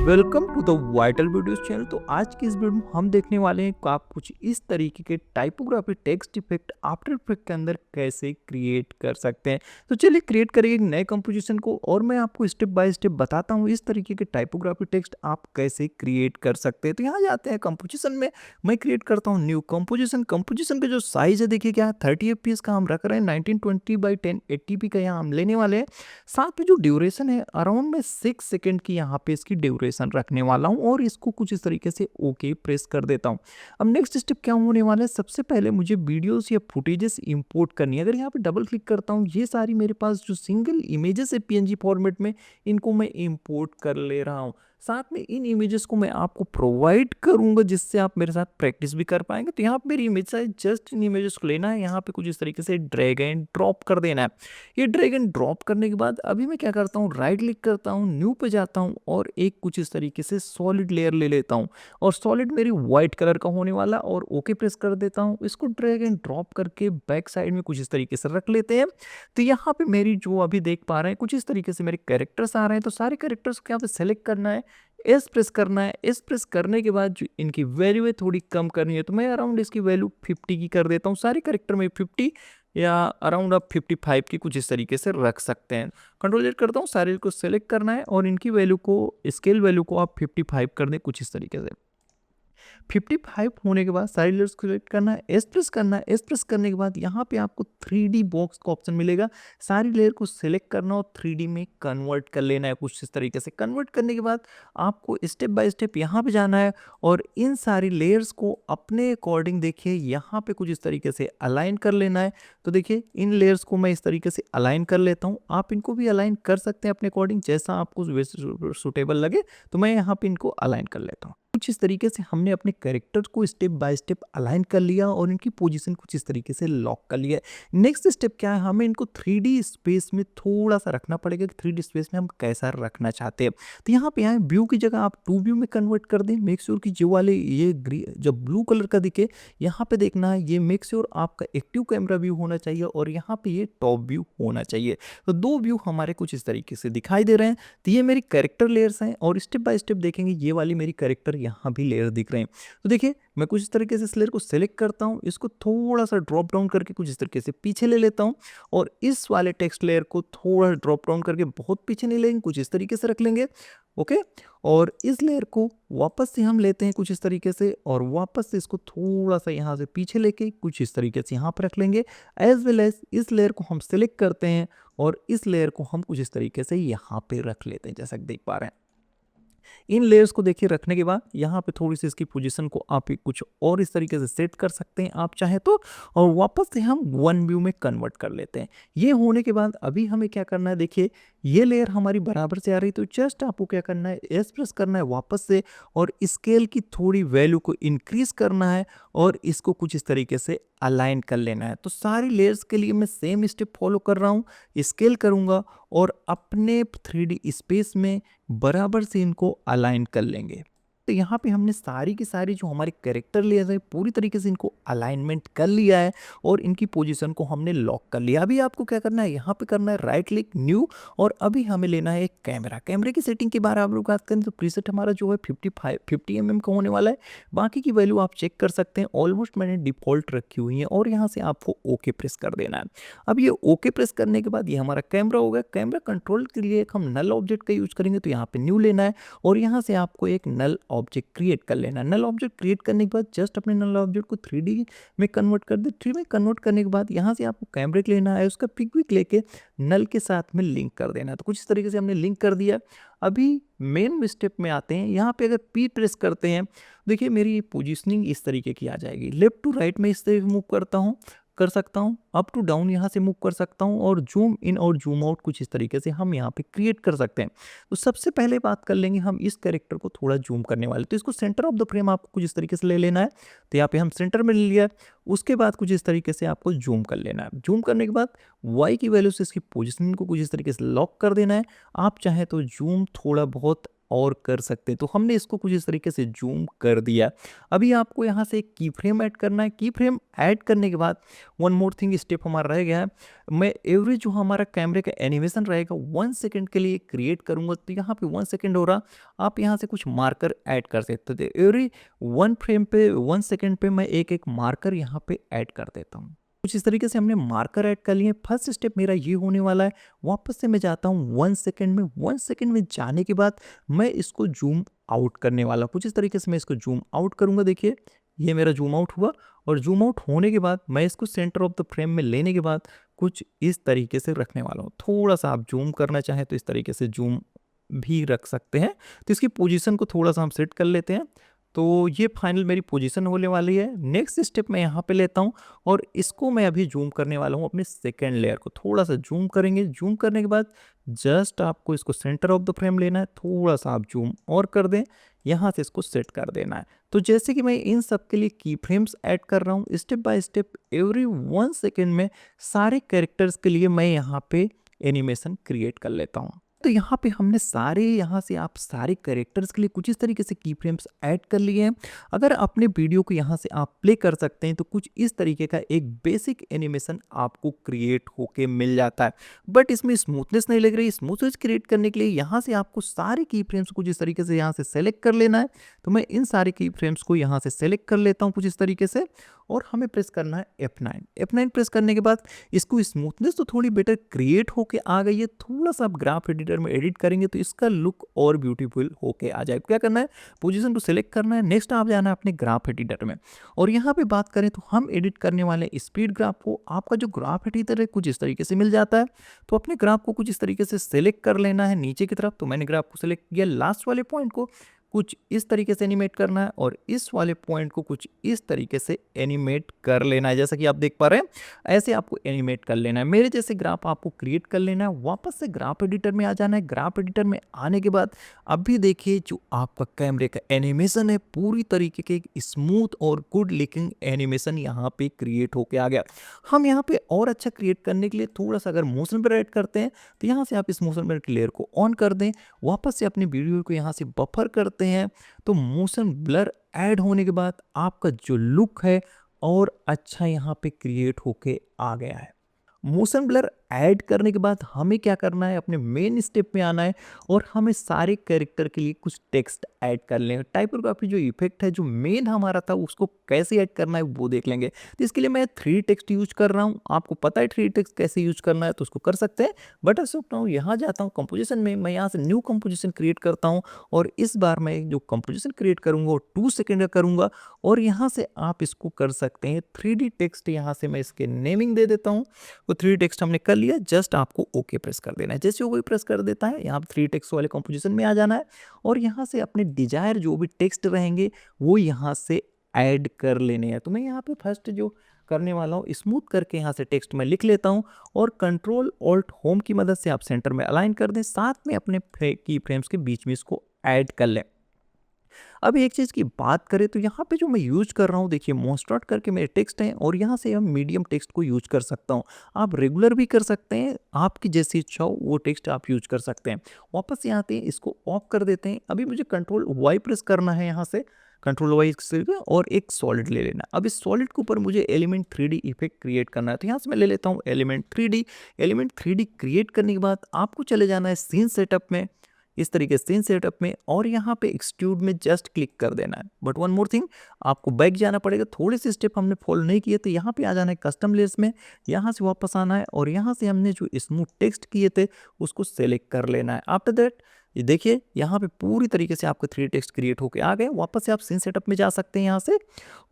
Welcome to the vital videos channel. तो आज की इस वीडियो में हम देखने वाले हैं कि आप कुछ इस तरीके के typography text effect after effect के अंदर कैसे क्रिएट कर सकते हैं। तो चलिए क्रिएट करेंगे एक नए कंपोजिशन को और मैं आपको स्टेप बाय स्टेप बताता हूँ इस तरीके के टाइपोग्राफी टेक्स्ट आप कैसे क्रिएट कर सकते हैं। तो यहाँ जाते हैं कंपोजिशन में, मैं क्रिएट करता हूँ न्यू कंपोजिशन। कंपोजिशन का जो साइज है देखिए क्या है, 30 fps का हम रख रहे हैं, 1920 बाई 1080p का यहाँ हम लेने वाले हैं। साथ में जो ड्यूरेशन है अराउंड में 6 सेकेंड की यहाँ पे इसकी ड्यूरेशन रखने वाला हूँ और इसको कुछ इस तरीके से ओके प्रेस कर देता हूँ। अब नेक्स्ट स्टेप क्या होने वाला है, सबसे पहले मुझे वीडियोस या फुटेजेस इंपोर्ट करनी है। अगर यहाँ पे डबल क्लिक करता हूँ, ये सारी मेरे पास जो सिंगल इमेजेस है पीएनजी फॉर्मेट में, इनको मैं इंपोर्ट कर ले रहा हूँ। साथ में इन इमेजेस को मैं आपको प्रोवाइड करूंगा जिससे आप मेरे साथ प्रैक्टिस भी कर पाएंगे। तो यहाँ पे मेरी इमेज है, जस्ट इन इमेजेस को लेना है, यहाँ पे कुछ इस तरीके से ड्रैग एंड ड्रॉप कर देना है। ये ड्रैग एंड ड्रॉप करने के बाद अभी मैं क्या करता हूँ, राइट क्लिक करता हूँ, न्यू पे जाता हूँ और एक कुछ इस तरीके से सॉलिड लेयर ले लेता हूँ और सॉलिड मेरी व्हाइट कलर का होने वाला और ओके प्रेस कर देता हूँ। इसको ड्रैग एंड ड्रॉप करके बैक साइड में कुछ इस तरीके से रख लेते हैं। तो यहाँ पे मेरी जो अभी देख पा रहे हैं कुछ इस तरीके से मेरे कैरेक्टर्स आ रहे हैं। तो सारे कैरेक्टर्स को यहाँ पे सेलेक्ट करना है, एस प्रेस करना है। एस प्रेस करने के बाद जो इनकी वैल्यू है थोड़ी कम करनी है, तो मैं अराउंड इसकी वैल्यू 50 की कर देता हूँ। सारे कैरेक्टर में 50 या अराउंड आप 55 की कुछ इस तरीके से रख सकते हैं। कंट्रोल जेड करता हूँ, सारे को सेलेक्ट करना है और इनकी वैल्यू को, स्केल वैल्यू को आप 55 कर दें कुछ इस तरीके से। 55 होने के बाद सारी लेयर्स को सिलेक्ट करना है, एस प्रेस करना है। एस प्रेस करने के बाद यहाँ पे आपको 3D बॉक्स का ऑप्शन मिलेगा, सारी लेयर को सिलेक्ट करना और 3D में कन्वर्ट कर लेना है कुछ इस तरीके से। कन्वर्ट करने के बाद आपको स्टेप बाय स्टेप यहाँ पे जाना है और इन सारी लेयर्स को अपने अकॉर्डिंग देखिए यहाँ पे कुछ इस तरीके से अलाइन कर लेना है। तो देखिए इन लेयर्स को मैं इस तरीके से अलाइन कर लेता हूँ, आप इनको भी अलाइन कर सकते हैं अपने अकॉर्डिंग, जैसा आपको सुटेबल लगे। तो मैं यहाँ पे इनको अलाइन कर लेता हूँ। कुछ इस तरीके से हमने अपने कैरेक्टर को स्टेप बाय स्टेप अलाइन कर लिया और इनकी पोजीशन कुछ इस तरीके से लॉक कर लिया। नेक्स्ट स्टेप क्या है, हमें इनको 3D स्पेस में थोड़ा सा रखना पड़ेगा कि 3D स्पेस में हम कैसा रखना चाहते हैं। तो यहाँ पे आए, व्यू की जगह आप 2 व्यू में कन्वर्ट कर दें। मेक श्योर कि जो वाले ये जब ब्लू कलर का दिखे यहाँ पे देखना है, ये मेक श्योर आपका एक्टिव कैमरा व्यू होना चाहिए और यहाँ पे ये टॉप व्यू होना चाहिए। तो 2 व्यू हमारे कुछ इस तरीके से दिखाई दे रहे हैं। तो ये मेरी कैरेक्टर लेयर्स हैं और स्टेप बाय स्टेप देखेंगे ये वाली मेरी कैरेक्टर यहाँ भी लेयर दिख रहे हैं। तो देखिए मैं कुछ इस तरीके से इस लेयर को सिलेक्ट करता हूँ, इसको थोड़ा सा ड्रॉप डाउन करके कुछ इस तरीके से पीछे ले लेता हूँ और इस वाले टेक्स्ट लेयर को थोड़ा ड्रॉप डाउन करके, बहुत पीछे नहीं लेंगे, कुछ इस तरीके से रख लेंगे। ओके, और इस लेयर को वापस से हम लेते हैं कुछ इस तरीके से और वापस से इसको थोड़ा सा यहाँ से पीछे लेके कुछ इस तरीके से यहाँ पर रख लेंगे। एज वेल एज इस लेयर को हम सिलेक्ट करते हैं और इस लेयर को हम कुछ इस तरीके से यहाँ पे रख लेते हैं, जैसा कि देख पा रहे हैं। इन लेयर्स को देखिए रखने के बाद यहाँ पे थोड़ी सी इसकी पोजीशन को आप कुछ और इस तरीके से सेट कर सकते हैं आप चाहे तो, और वापस से हम 1 व्यू में कन्वर्ट कर लेते हैं। ये होने के बाद अभी हमें क्या करना है, देखिए ये लेयर हमारी बराबर से आ रही, तो जस्ट आपको क्या करना है, एस प्रेस करना है वापस से और स्केल की थोड़ी वैल्यू को इंक्रीज करना है और इसको कुछ इस तरीके से अलाइन कर लेना है। तो सारी लेयर्स के लिए मैं सेम स्टेप फॉलो कर रहा हूँ, स्केल करूँगा और अपने 3D स्पेस में बराबर से इनको अलाइन कर लेंगे। तो यहाँ पे हमने सारी की सारी जो हमारे कैरेक्टर लेयर है पूरी तरीके से इनको अलाइनमेंट कर लिया है और इनकी पोजीशन को हमने लॉक कर लिया। अभी आपको क्या करना है, यहाँ पे करना है राइट क्लिक, न्यू, और अभी हमें लेना है एक कैमरा। कैमरे की सेटिंग के बारे में आप लोग बात करें तो प्रीसेट हमारा जो है 50 mm का होने वाला है। बाकी की वैल्यू आप चेक कर सकते हैं, ऑलमोस्ट मैंने डिफॉल्ट रखी हुई है और यहाँ से आपको ओके प्रेस कर देना है। अब ये ओके प्रेस करने के बाद ये हमारा कैमरा हो गया। कैमरा कंट्रोल के लिए एक हम नल ऑब्जेक्ट का यूज करेंगे, तो यहाँ पे न्यू लेना है और यहाँ से आपको एक नल ऑब्जेक्ट क्रिएट कर लेना है। नल ऑब्जेक्ट क्रिएट करने के बाद जस्ट अपने नल ऑब्जेक्ट को 3D में कन्वर्ट कर दे। 3D में कन्वर्ट करने के बाद यहाँ से आपको कैमरे को लेना है, उसका पिक भी लेके नल के साथ में लिंक कर देना है। तो कुछ इस तरीके से हमने लिंक कर दिया। अभी मेन स्टेप में आते हैं, यहाँ पे अगर पी प्रेस करते हैं देखिए मेरी पोजीशनिंग इस तरीके की आ जाएगी। लेफ्ट टू राइट में इस तरीके मूव करता हूँ, कर सकता हूँ, अप टू डाउन यहाँ से मूव कर सकता हूँ और जूम इन और जूम आउट कुछ इस तरीके से हम यहाँ पे क्रिएट कर सकते हैं। तो सबसे पहले बात कर लेंगे हम इस कैरेक्टर को थोड़ा जूम करने वाले, तो इसको सेंटर ऑफ द फ्रेम आपको कुछ इस तरीके से ले लेना है। तो यहाँ पे हम सेंटर में ले लिया, उसके बाद कुछ इस तरीके से आपको जूम कर लेना है। जूम करने के बाद वाई की वैल्यू से इसकी पोजिशनिंग को कुछ इस तरीके से लॉक कर देना है। आप चाहें तो जूम थोड़ा बहुत और कर सकते हैं। तो हमने इसको कुछ इस तरीके से जूम कर दिया। अभी आपको यहाँ से एक की फ्रेम ऐड करना है। की फ्रेम ऐड करने के बाद वन मोर थिंग स्टेप हमारा रह गया है। मैं एवरी जो हमारा कैमरे का एनिमेशन रहेगा 1 सेकंड के लिए क्रिएट करूँगा। तो यहाँ पे 1 सेकंड हो रहा, आप यहाँ से कुछ मार्कर ऐड कर सकते थे। एवरी 1 फ्रेम पे 1 सेकंड पे मैं एक मार्कर यहाँ पे ऐड कर देता हूँ। कुछ इस तरीके से हमने मार्कर ऐड कर लिए। फर्स्ट स्टेप मेरा ये होने वाला है, वापस से मैं जाता हूँ 1 सेकंड में। 1 सेकंड में जाने के बाद मैं इसको जूम आउट करने वाला हूँ। कुछ इस तरीके से मैं इसको जूम आउट करूँगा। देखिए ये मेरा जूम आउट हुआ, और जूम आउट होने के बाद मैं इसको सेंटर ऑफ द फ्रेम में लेने के बाद कुछ इस तरीके से रखने वाला हूँ। थोड़ा सा आप जूम करना चाहें तो इस तरीके से जूम भी रख सकते हैं। तो इसकी पोजीशन को थोड़ा सा हम सेट कर लेते हैं। तो ये फाइनल मेरी पोजीशन होने वाली है। नेक्स्ट स्टेप मैं यहाँ पे लेता हूँ, और इसको मैं अभी जूम करने वाला हूँ अपने सेकेंड लेयर को। थोड़ा सा जूम करेंगे। जूम करने के बाद जस्ट आपको इसको सेंटर ऑफ द फ्रेम लेना है। थोड़ा सा आप जूम और कर दें, यहाँ से इसको सेट कर देना है। तो जैसे कि मैं इन सब के लिए की फ्रेम्स ऐड कर रहा हूँ, step by step every 1 second में सारे कैरेक्टर्स के लिए मैं यहाँ पे एनिमेशन क्रिएट कर लेता हूँ। तो यहाँ पे हमने सारे, यहाँ से आप सारे कैरेक्टर्स के लिए कुछ इस तरीके से की फ्रेम्स ऐड कर लिए हैं। अगर अपने वीडियो को यहाँ से आप प्ले कर सकते हैं तो कुछ इस तरीके का एक बेसिक एनिमेशन आपको क्रिएट होके मिल जाता है। बट इसमें स्मूथनेस नहीं लग रही। स्मूथनेस क्रिएट करने के लिए यहाँ से आपको सारे की फ्रेम्स कुछ इस तरीके से यहाँ से सेलेक्ट कर लेना है। तो मैं इन सारे की फ्रेम्स को यहाँ से सेलेक्ट कर लेता हूँ कुछ इस तरीके से, और हमें प्रेस करना है F9। F9 प्रेस करने के बाद इसको स्मूथनेस तो थोड़ी बेटर क्रिएट होके आ गई है। थोड़ा सा आप ग्राफ एडिटर में एडिट करेंगे तो इसका लुक और ब्यूटीफुल होके आ जाएगा। क्या करना है, पोजीशन को सिलेक्ट करना है। नेक्स्ट आप जाना है अपने ग्राफ एडिटर में, और यहाँ पे बात करें तो हम एडिट करने वाले स्पीड ग्राफ को। आपका जो ग्राफ एडिटर है कुछ इस तरीके से मिल जाता है। तो अपने ग्राफ को कुछ इस तरीके से सिलेक्ट कर लेना है नीचे की तरफ। तो मैंने ग्राफ को सिलेक्ट किया। लास्ट वाले पॉइंट को कुछ इस तरीके से एनिमेट करना है, और इस वाले पॉइंट को कुछ इस तरीके से एनिमेट कर लेना है। जैसा कि आप देख पा रहे हैं, ऐसे आपको एनिमेट कर लेना है। मेरे जैसे ग्राफ आपको क्रिएट कर लेना है। वापस से ग्राफ एडिटर में आ जाना है। ग्राफ एडिटर में आने के बाद अभी देखिए जो आपका कैमरे का एनिमेशन है, पूरी तरीके के स्मूथ और गुड लुकिंग एनिमेशन यहाँ पे क्रिएट होके आ गया। हम यहाँ पे और अच्छा क्रिएट करने के लिए थोड़ा सा अगर मोशन ब्लर ऐड करते हैं, तो यहाँ से आप इस मोशन ब्लर की लेयर को ऑन कर दें। वापस से अपनी वीडियो को यहाँ से बफर करते हैं। तो मोशन ब्लर ऐड होने के बाद आपका जो लुक है और अच्छा यहाँ पे क्रिएट होके आ गया है। मोशन ब्लर ऐड करने के बाद हमें क्या करना है, अपने मेन स्टेप में आना है, और हमें सारे कैरेक्टर के लिए कुछ टेक्स्ट ऐड कर लेंगे। टाइपोग्राफी जो इफेक्ट है जो मेन हमारा था, उसको कैसे ऐड करना है वो देख लेंगे। तो इसके लिए मैं 3 टेक्स्ट यूज कर रहा हूँ। आपको पता है 3 टेक्स्ट कैसे यूज करना है, तो उसको कर सकते हैं। बट ऐसा यहाँ जाता हूँ कंपोजिशन में, मैं यहाँ से न्यू कंपोजिशन क्रिएट करता हूँ, और इस बार मैं जो कंपोजिशन क्रिएट करूँगा वो 2 सेकेंड का करूँगा। और यहाँ से आप इसको कर सकते हैं 3D टेक्स्ट। यहाँ से मैं इसके नेमिंग दे देता हूँ। तो 3 टेक्स्ट हमने कर लिया। जस्ट आपको ओके प्रेस कर देना है। जैसे ओके प्रेस कर देता है, यहाँ 3 टेक्स्ट वाले कंपोजिशन में आ जाना है, और यहाँ से अपने डिजायर जो भी टेक्स्ट रहेंगे वो यहाँ से ऐड कर लेने हैं। तो मैं यहाँ पे फर्स्ट जो करने वाला हूँ, स्मूथ करके यहाँ से टेक्स्ट में लिख लेता हूँ, और कंट्रोल ऑल्ट होम की मदद से आप सेंटर में अलाइन कर दें। साथ में अपने की फ्रेम्स के बीच में इसको ऐड कर लें। अब एक चीज़ की बात करें तो यहाँ पे जो मैं यूज कर रहा हूँ, देखिए मोनस्ट्रॉट करके मेरे टेक्स्ट हैं, और यहाँ से हम मीडियम टेक्स्ट को यूज कर सकता हूँ। आप रेगुलर भी कर सकते हैं, आपकी जैसी इच्छा हो वो टेक्स्ट आप यूज कर सकते हैं। वापस यहाँ आते हैं, इसको ऑफ कर देते हैं। अभी मुझे कंट्रोल वाई प्रेस करना है, यहाँ से कंट्रोल वाई और एक सॉलिड ले लेना। अब इस सॉलिड के ऊपर मुझे एलिमेंट 3D इफेक्ट क्रिएट करना है। तो यहाँ से मैं ले लेता हूँ element 3D। Element 3D create करने के बाद आपको चले जाना है सीन सेटअप में, इस तरीके से सीन सेटअप में, और यहाँ पे एक्सट्रूड में जस्ट क्लिक कर देना है। बट वन मोर थिंग, आपको बैक जाना पड़ेगा। थोड़े से स्टेप हमने फॉलो नहीं किए, तो यहाँ पे आ जाना है कस्टम लेयर्स में। यहाँ से वापस आना है, और यहाँ से हमने जो स्मूथ टेक्स्ट किए थे उसको सेलेक्ट कर लेना है। आफ्टर दैट ये देखिए यहाँ पे पूरी तरीके से आपके 3 टेक्स्ट क्रिएट होके आ गए। वापस से आप सीन सेटअप में जा सकते हैं यहाँ से,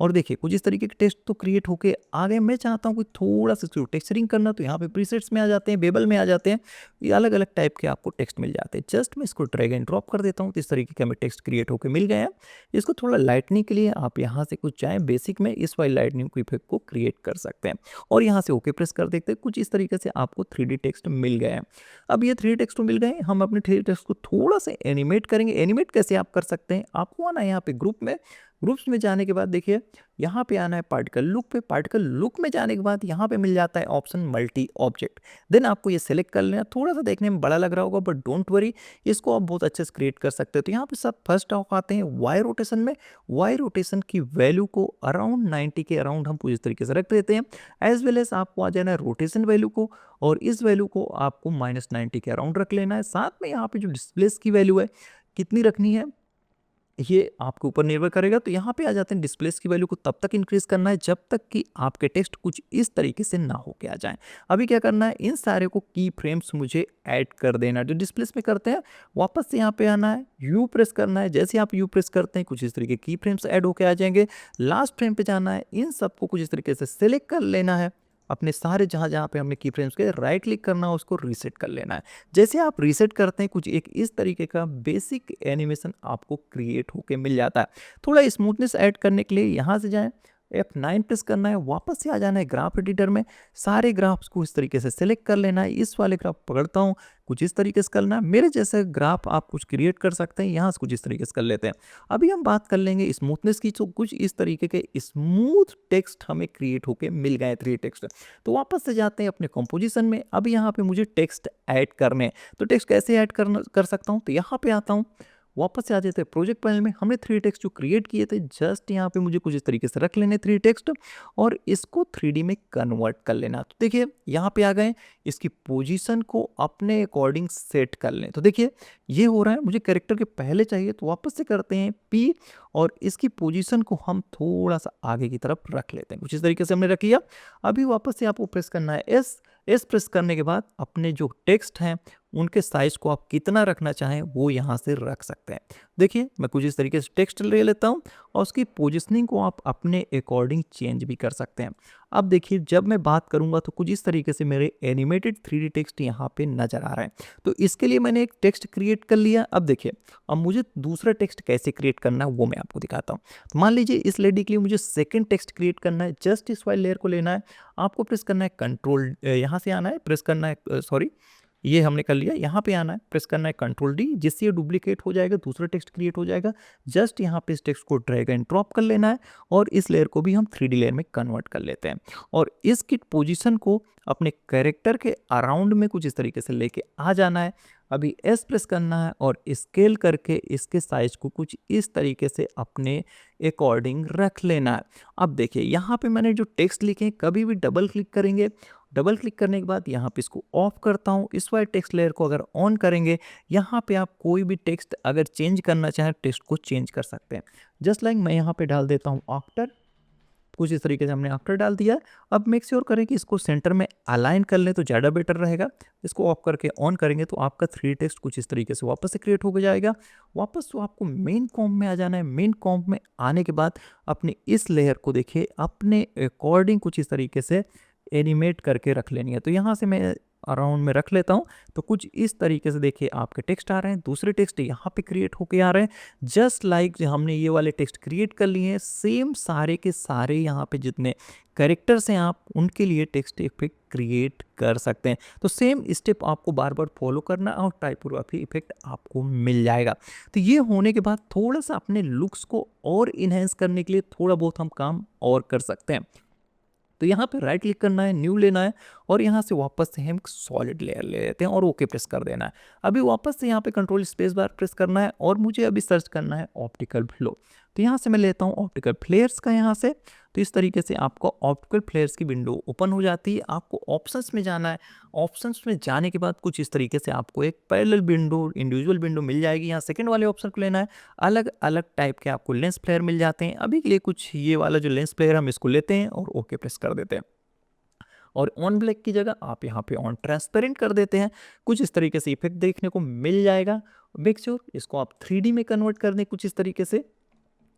और देखिए कुछ इस तरीके के टेक्स्ट तो क्रिएट होके आ गए। मैं चाहता हूँ कि थोड़ा सा टेक्सचरिंग करना, तो यहाँ पे प्रीसेट्स में आ जाते हैं, बेबल में आ जाते हैं। ये अलग अलग टाइप के आपको टेक्स्ट मिल जाते हैं। जस्ट मैं इसको ड्रैग एंड ड्रॉप कर देता हूँ। तो इस तरीके के हमें टेक्स्ट क्रिएट होकर मिल गए हैं। इसको थोड़ा लाइटनिंग के लिए आप यहाँ से कुछ चाहें बेसिक में इस वाली लाइटनिंग को इफेक्ट को क्रिएट कर सकते हैं, और यहाँ से ओके प्रेस कर देते हैं। कुछ इस तरीके से आपको 3D टेक्स्ट मिल गए हैं। अब ये 3D टेक्स्ट मिल गए, हम अपने 3D टेक्स्ट को थोड़ा सा एनिमेट करेंगे। एनिमेट कैसे आप कर सकते हैं, आपको आना है यहाँ पे ग्रुप में, ग्रुप्स में जाने के बाद देखिए यहाँ पे आना है पार्टिकल लुक पे। पार्टिकल लुक में जाने के बाद यहाँ पे मिल जाता है ऑप्शन मल्टी ऑब्जेक्ट। देन आपको ये सिलेक्ट कर लेना। थोड़ा सा देखने में बड़ा लग रहा होगा बट डोंट वरी, इसको आप बहुत अच्छे से क्रिएट कर सकते हो। तो यहाँ पे सब फर्स्ट ऑफ आते हैं वाई रोटेशन में। वाई रोटेशन की वैल्यू को अराउंड 90 के अराउंड हम पूरी तरीके से रख देते हैं। एज वेल एज आपको आ जाना है रोटेशन वैल्यू को, और इस वैल्यू को आपको -90 के अराउंड रख लेना है। साथ में यहाँ पे जो डिस्प्लेस की वैल्यू है कितनी रखनी है ये आपके ऊपर निर्भर करेगा। तो यहाँ पे आ जाते हैं डिस्प्लेस की वैल्यू को तब तक इंक्रीज करना है जब तक कि आपके टेक्स्ट कुछ इस तरीके से ना होके आ जाए। अभी क्या करना है, इन सारे को की फ्रेम्स मुझे ऐड कर देना है। जो डिस्प्लेस में करते हैं वापस से यहाँ पे आना है, यू प्रेस करना है। जैसे आप यू प्रेस करते हैं कुछ इस तरीके की फ्रेम्स ऐड होके आ जाएंगे। लास्ट फ्रेम पे जाना है, इन सबको कुछ इस तरीके से सिलेक्ट कर लेना है। अपने सारे जहाँ जहाँ पे हमने की फ्रेम्स के राइट क्लिक करना है उसको रीसेट कर लेना है। जैसे आप रीसेट करते हैं कुछ एक इस तरीके का बेसिक एनिमेशन आपको क्रिएट होके मिल जाता है। थोड़ा स्मूथनेस ऐड करने के लिए यहाँ से जाएं, F9 प्रेस करना है, वापस से आ जाना है ग्राफ एडिटर में। सारे ग्राफ्स को इस तरीके से सिलेक्ट कर लेना है। इस वाले ग्राफ पकड़ता हूँ, कुछ इस तरीके से करना है। मेरे जैसे ग्राफ आप कुछ क्रिएट कर सकते हैं, यहाँ से कुछ इस तरीके से कर लेते हैं। अभी हम बात कर लेंगे स्मूथनेस की। तो कुछ इस तरीके के स्मूथ टेक्स्ट हमें क्रिएट होके मिल गए, 3 टेक्स्ट। तो वापस से जाते हैं अपने कंपोजिशन में। अब यहाँ पे मुझे टेक्स्ट ऐड करने हैं। तो टेक्स्ट कैसे ऐड कर सकता हूँ, तो यहाँ पे आता हूँ, वापस से आ जाते हैं प्रोजेक्ट पैनल में। हमने 3 टेक्स्ट जो क्रिएट किए थे जस्ट यहाँ पे मुझे कुछ इस तरीके से रख लेने 3 टेक्स्ट, और इसको 3D में कन्वर्ट कर लेना। तो देखिए यहाँ पे आ गए, इसकी पोजीशन को अपने अकॉर्डिंग सेट कर लें। तो देखिए ये हो रहा है, मुझे कैरेक्टर के पहले चाहिए तो वापस से करते हैं P, और इसकी पोजीशन को हम थोड़ा सा आगे की तरफ रख लेते हैं। कुछ इस तरीके से हमने रख लिया। अभी वापस से आपको प्रेस करना है एस प्रेस करने के बाद अपने जो टेक्स्ट हैं उनके साइज को आप कितना रखना चाहें वो यहाँ से रख सकते हैं। देखिए मैं कुछ इस तरीके से टेक्स्ट ले लेता हूँ, और उसकी पोजीशनिंग को आप अपने अकॉर्डिंग चेंज भी कर सकते हैं। अब देखिए जब मैं बात करूँगा तो कुछ इस तरीके से मेरे एनिमेटेड 3D टेक्स्ट यहाँ पे नजर आ रहा है। तो इसके लिए मैंने एक टेक्स्ट क्रिएट कर लिया। अब देखिए अब मुझे दूसरा टेक्स्ट कैसे क्रिएट करना है वो मैं आपको दिखाता हूँ। तो मान लीजिए इस लेडी के लिए मुझे सेकेंड टेक्स्ट क्रिएट करना है। जस्ट इस वाले लेयर को लेना है, आपको प्रेस करना है कंट्रोल, यहाँ से आना है, प्रेस करना है, सॉरी ये हमने कर लिया। यहाँ पे आना है, प्रेस करना है कंट्रोल डी, जिससे ये डुप्लीकेट हो जाएगा, दूसरा टेक्स्ट क्रिएट हो जाएगा। जस्ट यहाँ पे इस टेक्स्ट को ड्रैग एंड ड्रॉप कर लेना है, और इस लेयर को भी हम 3D लेयर में कन्वर्ट कर लेते हैं, और इसकी पोजीशन को अपने कैरेक्टर के अराउंड में कुछ इस तरीके से लेके आ जाना है। अभी एस प्रेस करना है और स्केल करके इसके साइज को कुछ इस तरीके से अपने अकॉर्डिंग रख लेना है। अब देखिए यहाँ पे मैंने जो टेक्स्ट लिखे हैं, कभी भी डबल क्लिक करेंगे, डबल क्लिक करने के बाद यहाँ पे इसको ऑफ करता हूँ। इस वाले टेक्स्ट लेयर को अगर ऑन करेंगे, यहाँ पे आप कोई भी टेक्स्ट अगर चेंज करना चाहें टेक्स्ट को चेंज कर सकते हैं। जस्ट लाइक मैं यहाँ पे डाल देता हूँ आफ्टर, कुछ इस तरीके से हमने आफ्टर डाल दिया। अब मेक श्योर करें कि इसको सेंटर में अलाइन कर लें तो ज़्यादा बेटर रहेगा। इसको ऑफ करके ऑन करेंगे तो आपका 3 टेक्स्ट कुछ इस तरीके से वापस से क्रिएट हो जाएगा। वापस तो आपको मेन कॉम्प में आ जाना है। मेन कॉम्प में आने के बाद अपने इस लेयर को देखिए अपने अकॉर्डिंग कुछ इस तरीके से एनिमेट करके रख लेनी है। तो यहाँ से मैं अराउंड में रख लेता हूँ। तो कुछ इस तरीके से देखिए आपके टेक्स्ट आ रहे हैं, दूसरे टेक्स्ट यहाँ पे क्रिएट होके आ रहे हैं। जस्ट लाइक जो हमने ये वाले टेक्स्ट क्रिएट कर लिए हैं, सेम सारे के सारे यहाँ पे जितने कैरेक्टर्स हैं आप उनके लिए टेक्स्ट इफेक्ट क्रिएट कर सकते हैं। तो सेम स्टेप आपको बार बार फॉलो करना और टाइपोग्राफी इफेक्ट आपको मिल जाएगा। तो ये होने के बाद थोड़ा सा अपने लुक्स को और इन्हेंस करने के लिए थोड़ा बहुत हम काम और कर सकते हैं। तो यहाँ पे राइट क्लिक करना है, न्यू लेना है, और यहाँ से वापस से हम सॉलिड लेयर ले लेते हैं और ओके प्रेस कर देना है। अभी वापस से यहाँ पे कंट्रोल स्पेस बार प्रेस करना है, और मुझे अभी सर्च करना है ऑप्टिकल फ्लो। तो यहाँ से मैं लेता हूँ ऑप्टिकल फ्लेयर्स का यहाँ से। तो इस तरीके से आपको ऑप्टिकल फ्लेयर्स की विंडो ओपन हो जाती है। आपको ऑप्शंस में जाना है। ऑप्शंस में जाने के बाद कुछ इस तरीके से आपको एक पैरेलल विंडो, इंडिविजुअल विंडो मिल जाएगी। यहाँ सेकंड वाले ऑप्शन को लेना है। अलग अलग टाइप के आपको लेंस फ्लेयर मिल जाते हैं। अभी के लिए कुछ ये वाला जो लेंस फ्लेयर हम इसको लेते हैं और ओके प्रेस कर देते हैं, और ऑन ब्लैक की जगह आप यहाँ पे ऑन ट्रांसपेरेंट कर देते हैं। कुछ इस तरीके से इफेक्ट देखने को मिल जाएगा। मेक श्योर इसको आप 3D में कन्वर्ट कर दें कुछ इस तरीके से।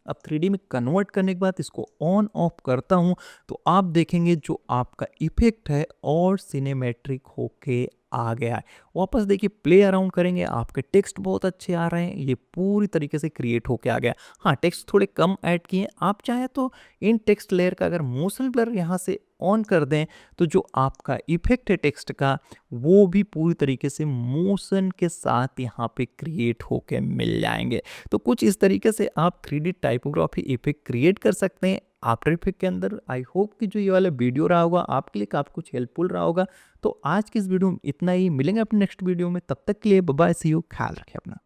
अब 3D में कन्वर्ट करने के बाद इसको ऑन ऑफ करता हूँ तो आप देखेंगे जो आपका इफेक्ट है और सिनेमेट्रिक होके आ गया है। वापस देखिए प्ले अराउंड करेंगे, आपके टेक्स्ट बहुत अच्छे आ रहे हैं, ये पूरी तरीके से क्रिएट होके आ गया। हाँ, टेक्स्ट थोड़े कम ऐड किए, आप चाहें तो इन टेक्स्ट लेयर का अगर मोशन ब्लर यहाँ से ऑन कर दें, तो जो आपका इफेक्ट है टेक्स्ट का, वो भी पूरी तरीके से मोशन के साथ यहाँ पे क्रिएट होके मिल जाएंगे। तो कुछ इस तरीके से आप 3D टाइपोग्राफी इफेक्ट क्रिएट कर सकते हैं आफ्टर इफेक्ट के अंदर। आई होप कि जो ये वाला वीडियो रहा होगा आपके लिए काफ़ी कुछ हेल्पफुल रहा होगा। तो आज की इस वीडियो में इतना ही, मिलेंगे अपने नेक्स्ट वीडियो में, तब तक के लिए बाय बाय, सी यू, ख्याल रखें अपना।